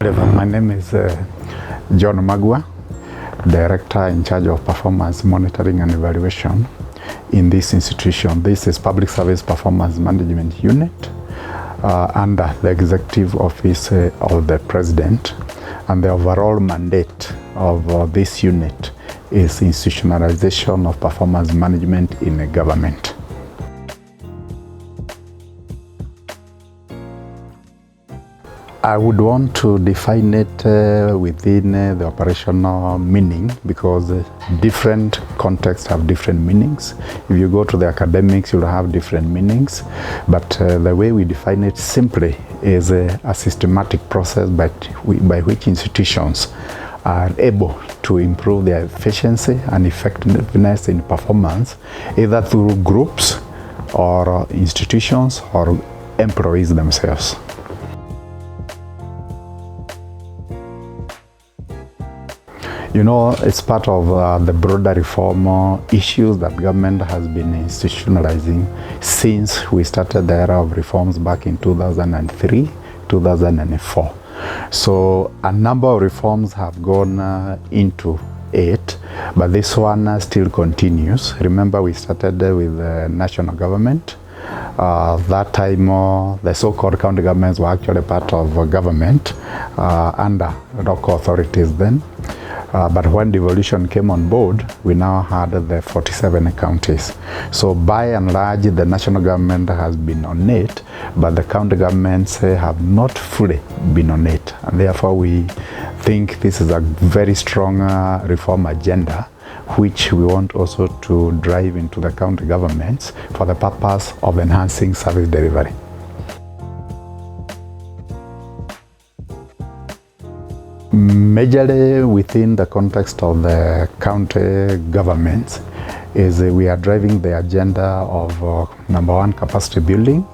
My name is John Magua, Director in charge of Performance Monitoring and Evaluation in this institution. This is Public Service Performance Management Unit under the Executive Office of the President, and the overall mandate of this unit is institutionalization of performance management in a government. I would want to define it within the operational meaning, because different contexts have different meanings. If you go to the academics, you'll have different meanings, but the way we define it simply is a systematic process by which institutions are able to improve their efficiency and effectiveness in performance, either through groups or institutions or employees themselves. You know, it's part of the broader reform issues that government has been institutionalizing since we started the era of reforms back in 2003, 2004. So a number of reforms have gone into it, but this one still continues. Remember, we started with the national government. That time, the so-called county governments were actually part of government under local authorities then. But when devolution came on board, we now had the 47 counties. So by and large, the national government has been on it, but the county governments have not fully been on it. And therefore, we think this is a very strong reform agenda, which we want also to drive into the county governments for the purpose of enhancing service delivery. Majorly within the context of the county governments is we are driving the agenda of number one, capacity building,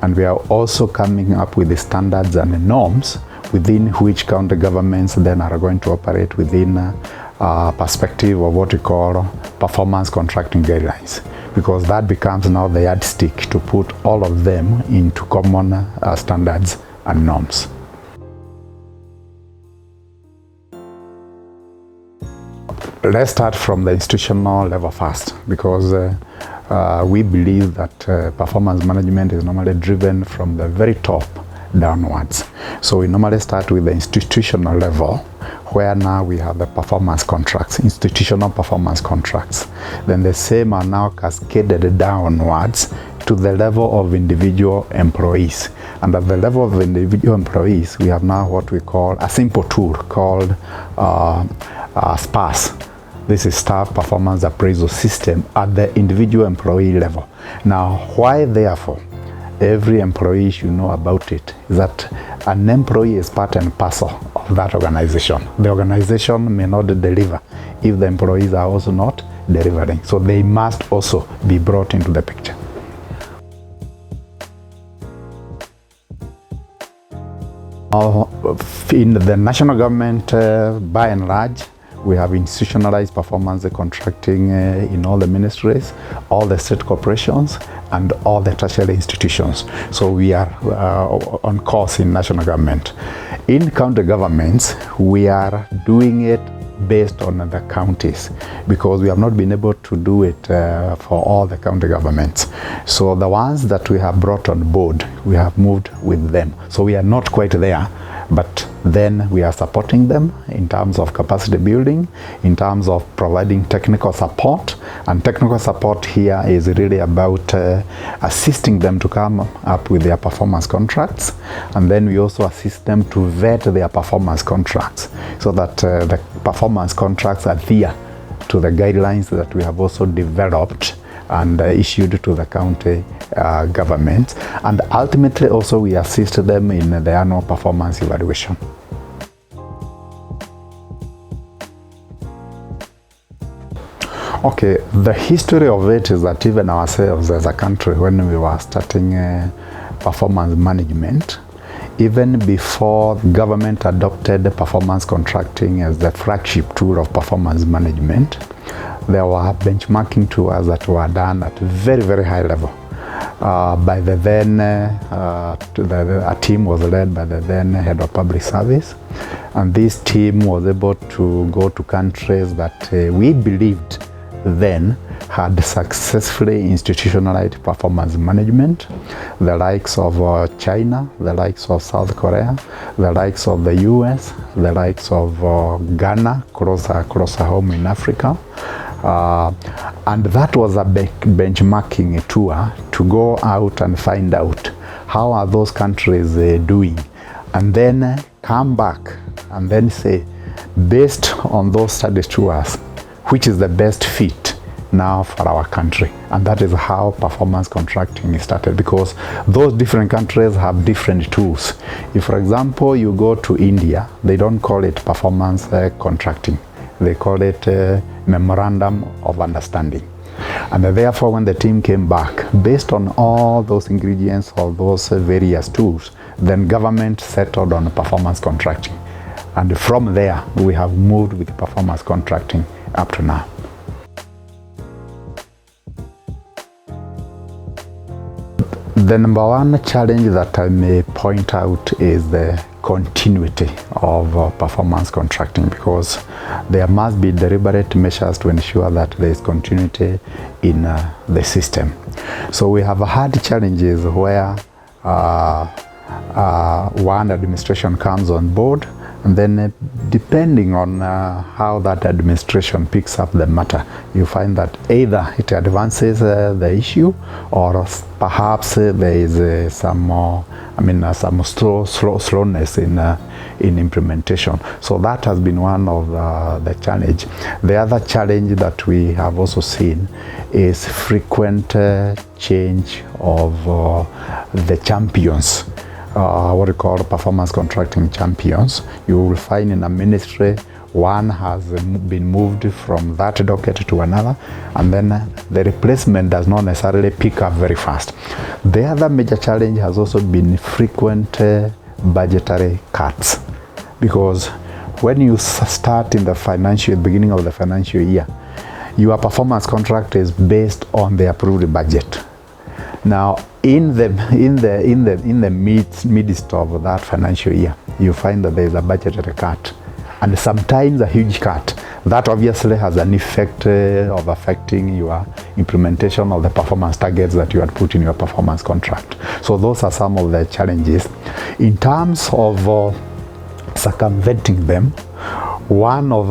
and we are also coming up with the standards and the norms within which county governments then are going to operate within a perspective of what we call performance contracting guidelines, because that becomes now the yardstick to put all of them into common standards and norms. Let's start from the institutional level first, because we believe that performance management is normally driven from the very top downwards. So we normally start with the institutional level, where now we have the performance contracts, institutional performance contracts. Then the same are now cascaded downwards to the level of individual employees. And at the level of individual employees, we have now what we call a simple tool called SPAS. This is Staff Performance Appraisal System at the individual employee level. Now, why therefore every employee should know about it is that an employee is part and parcel of that organization. The organization may not deliver if the employees are also not delivering. So they must also be brought into the picture. In the national government, by and large, we have institutionalized performance contracting in all the ministries, all the state corporations, and all the tertiary institutions. So we are on course in national government. In county governments, we are doing it based on the counties, because we have not been able to do it for all the county governments. So the ones that we have brought on board, we have moved with them. So we are not quite there, but then we are supporting them in terms of capacity building, in terms of providing technical support. And technical support here is really about assisting them to come up with their performance contracts. And then we also assist them to vet their performance contracts so that the performance contracts adhere to the guidelines that we have also developed and issued to the county government. And ultimately also we assist them in the annual performance evaluation. Okay, the history of it is that even ourselves as a country, when we were starting performance management, even before government adopted performance contracting as the flagship tool of performance management, there were benchmarking tours that were done at very, very high level. by the then, a team was led by the then head of public service. And this team was able to go to countries that we believed then had successfully institutionalized performance management, the likes of China, the likes of South Korea, the likes of the US, the likes of Ghana, closer home in Africa. And that was a benchmarking tour to go out and find out how are those countries doing, and then come back and then say, based on those study tours, which is the best fit now for our country. And that is how performance contracting started, because those different countries have different tools. If, for example, you go to India, they don't call it performance contracting. They call it memorandum of understanding. And therefore, when the team came back, based on all those ingredients of those various tools, then government settled on performance contracting. And from there, we have moved with performance contracting up to now. The number one challenge that I may point out is the continuity of performance contracting, because there must be deliberate measures to ensure that there is continuity in the system. So we have had challenges where one administration comes on board, and then depending on how that administration picks up the matter, you find that either it advances the issue, or perhaps there is some slowness in implementation. So that has been one of the challenge. The other challenge that we have also seen is frequent change of the champions. What we call performance contracting champions. You will find in a ministry, one has been moved from that docket to another, and then the replacement does not necessarily pick up very fast. The other major challenge has also been frequent budgetary cuts, because when you start in the beginning of the financial year, your performance contract is based on the approved budget. Now, in the midst of that financial year, you find that there is a budgetary cut, and sometimes a huge cut. That obviously has an effect of affecting your implementation of the performance targets that you had put in your performance contract. So those are some of the challenges. In terms of circumventing them, one of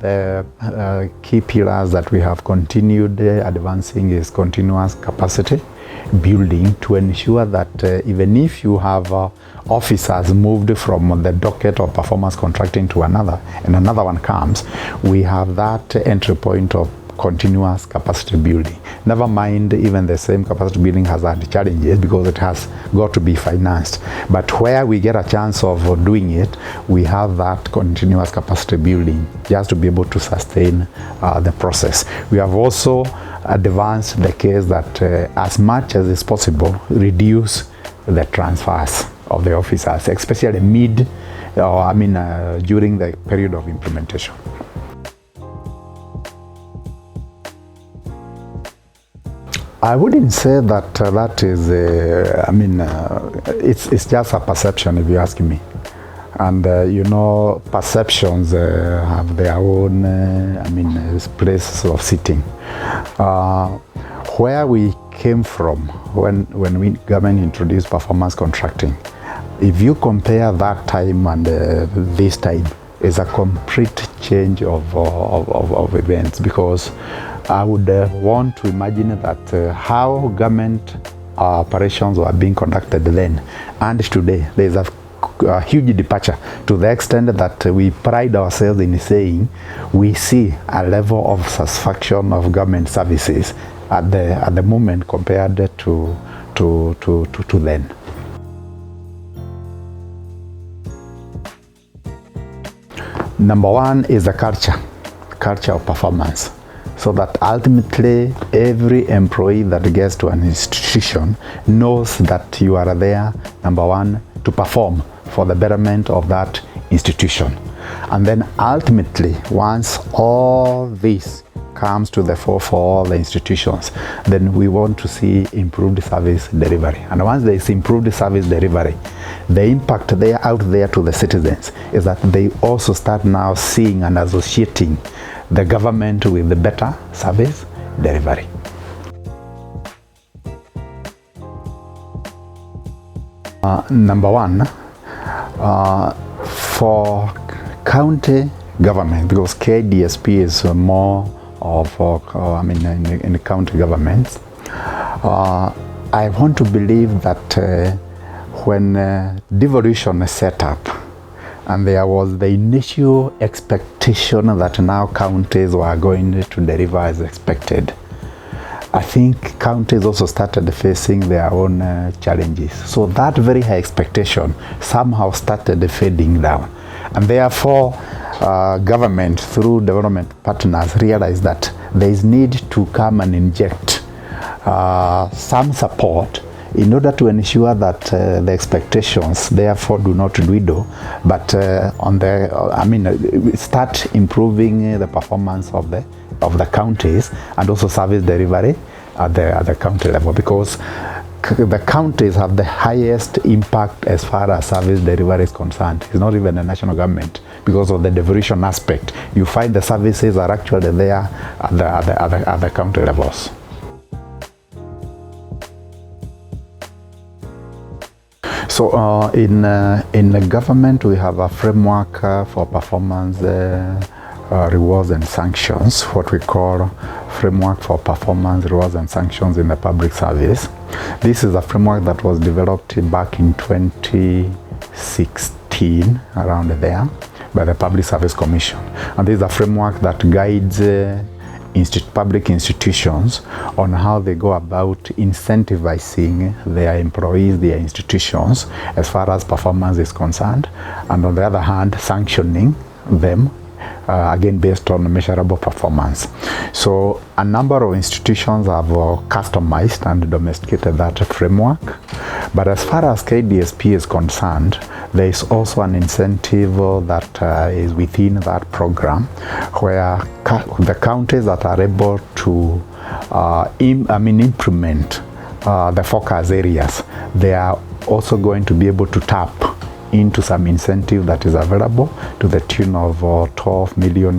the key pillars that we have continued advancing is continuous capacity building, to ensure that even if you have officers moved from the docket of performance contracting to another, and another one comes, we have that entry point of continuous capacity building. Never mind, even the same capacity building has had challenges because it has got to be financed. But where we get a chance of doing it, we have that continuous capacity building just to be able to sustain the process. We have also advanced the case that as much as is possible, reduce the transfers of the officers, especially during the period of implementation. I wouldn't say that that is, it's just a perception, if you ask me. And perceptions have their own, places of sitting. Where we came from when we government introduced performance contracting, if you compare that time and this time, is a complete change of events, because I would want to imagine that how government operations were being conducted then and today, there is a huge departure, to the extent that we pride ourselves in saying we see a level of satisfaction of government services at the moment compared to then. Number one is the culture of performance, so that ultimately every employee that gets to an institution knows that you are there, number one, to perform for the betterment of that institution. And then ultimately, once all this comes to the fore for all the institutions, then we want to see improved service delivery. And once there is improved service delivery, the impact there out there to the citizens is that they also start now seeing and associating the government with the better service delivery. Number one, for county government, because KDSP is more of, in the county governments, I want to believe that when devolution is set up, and there was the initial expectation that now counties were going to deliver as expected, I think counties also started facing their own challenges. So that very high expectation somehow started fading down. And therefore, government, through development partners, realized that there is need to come and inject some support in order to ensure that the expectations therefore do not dwindle, but start improving the performance of the counties and also service delivery at the county level, because the counties have the highest impact as far as service delivery is concerned. It's not even the national government, because of the devolution aspect. You find the services are actually there at the county levels. So in the government, we have a framework for performance rewards and sanctions, what we call framework for performance rewards and sanctions in the public service. This is a framework that was developed back in 2016, around there, by the Public Service Commission. And this is a framework that guides public institutions on how they go about incentivizing their employees, their institutions, as far as performance is concerned, and on the other hand, sanctioning them again based on measurable performance. So a number of institutions have customized and domesticated that framework. But as far as KDSP is concerned, there is also an incentive that is within that program, where the counties that are able to implement the focus areas, they are also going to be able to tap into some incentive that is available to the tune of $12 million.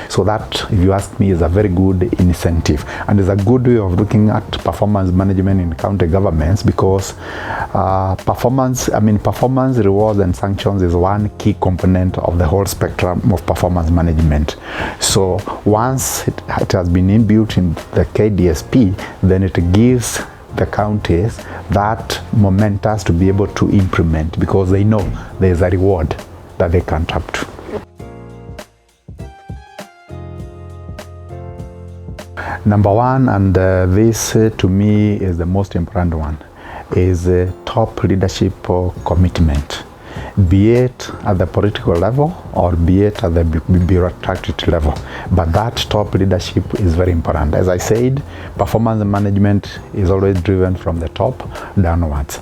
So that, if you ask me, is a very good incentive, and is a good way of looking at performance management in county governments, because performance rewards and sanctions is one key component of the whole spectrum of performance management. So once it has been inbuilt in the KDSP, then it gives the counties that momentum to be able to implement, because they know there's a reward that they can tap to. Number one, and this to me is the most important one, is top leadership commitment, be it at the political level or be it at the bureaucratic level. But that top leadership is very important. As I said, performance management is always driven from the top downwards.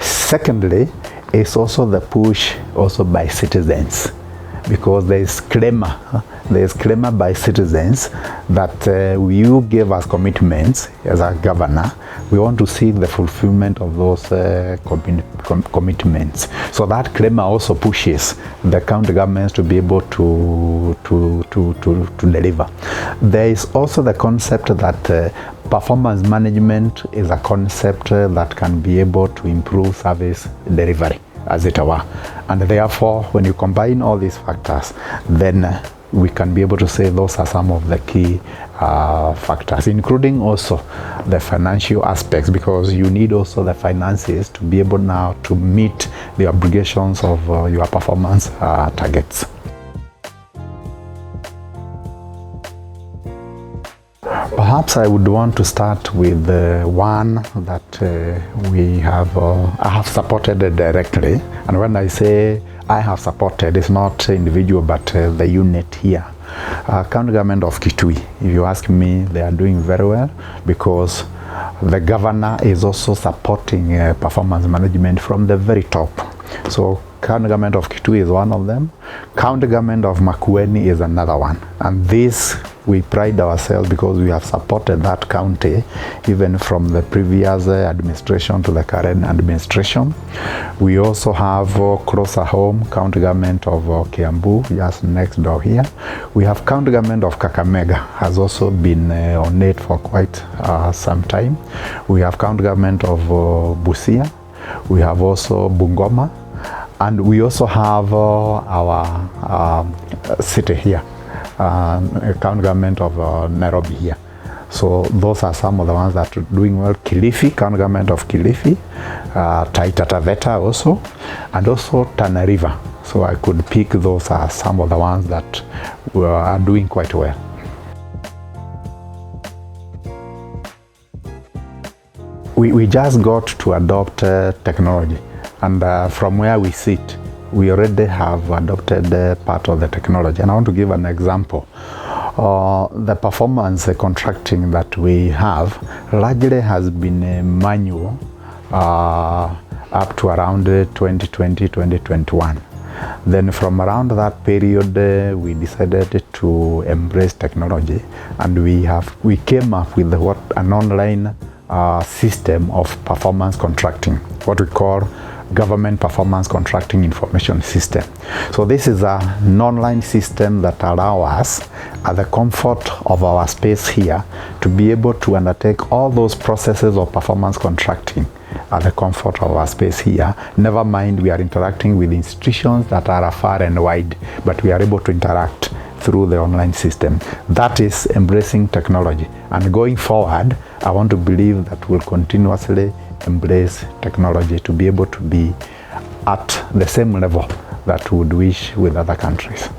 Secondly, it's also the push also by citizens, because there is clamor by citizens that you give us commitments as a governor. We want to see the fulfillment of those commitments. So that clamor also pushes the county governments to be able to deliver. There is also the concept that performance management is a concept that can be able to improve service delivery, as it were. And therefore, when you combine all these factors, then we can be able to say those are some of the key factors, including also the financial aspects, because you need also the finances to be able now to meet the obligations of your performance targets. Perhaps I would want to start with one that I have supported directly. And when I say I have supported, it's not individual but the unit here. County government of Kitui, if you ask me, they are doing very well, because the governor is also supporting performance management from the very top. So county government of Kitui is one of them. County government of Makueni is another one. And this, we pride ourselves because we have supported that county even from the previous administration to the current administration. We also have closer home, county government of Kiambu, just next door here. We have county government of Kakamega, has also been on it for quite some time. We have county government of Busia. We have also Bungoma, and we also have our city here, county government of Nairobi here. So those are some of the ones that are doing well. Kilifi, county government of Kilifi, Taita, Taveta also, and also Tana River. So I could pick those as some of the ones that are doing quite well. We just got to adopt technology, and from where we sit, we already have adopted part of the technology. And I want to give an example. The performance contracting that we have largely has been manual up to around 2020, 2021. Then from around that period, we decided to embrace technology, and we came up with what an online system of performance contracting, what we call Government Performance Contracting Information System. So this is an online system that allows us, at the comfort of our space here, to be able to undertake all those processes of performance contracting at the comfort of our space here. Never mind, we are interacting with institutions that are far and wide, but we are able to interact through the online system. That is embracing technology. And going forward, I want to believe that we'll continuously embrace technology to be able to be at the same level that we would wish with other countries.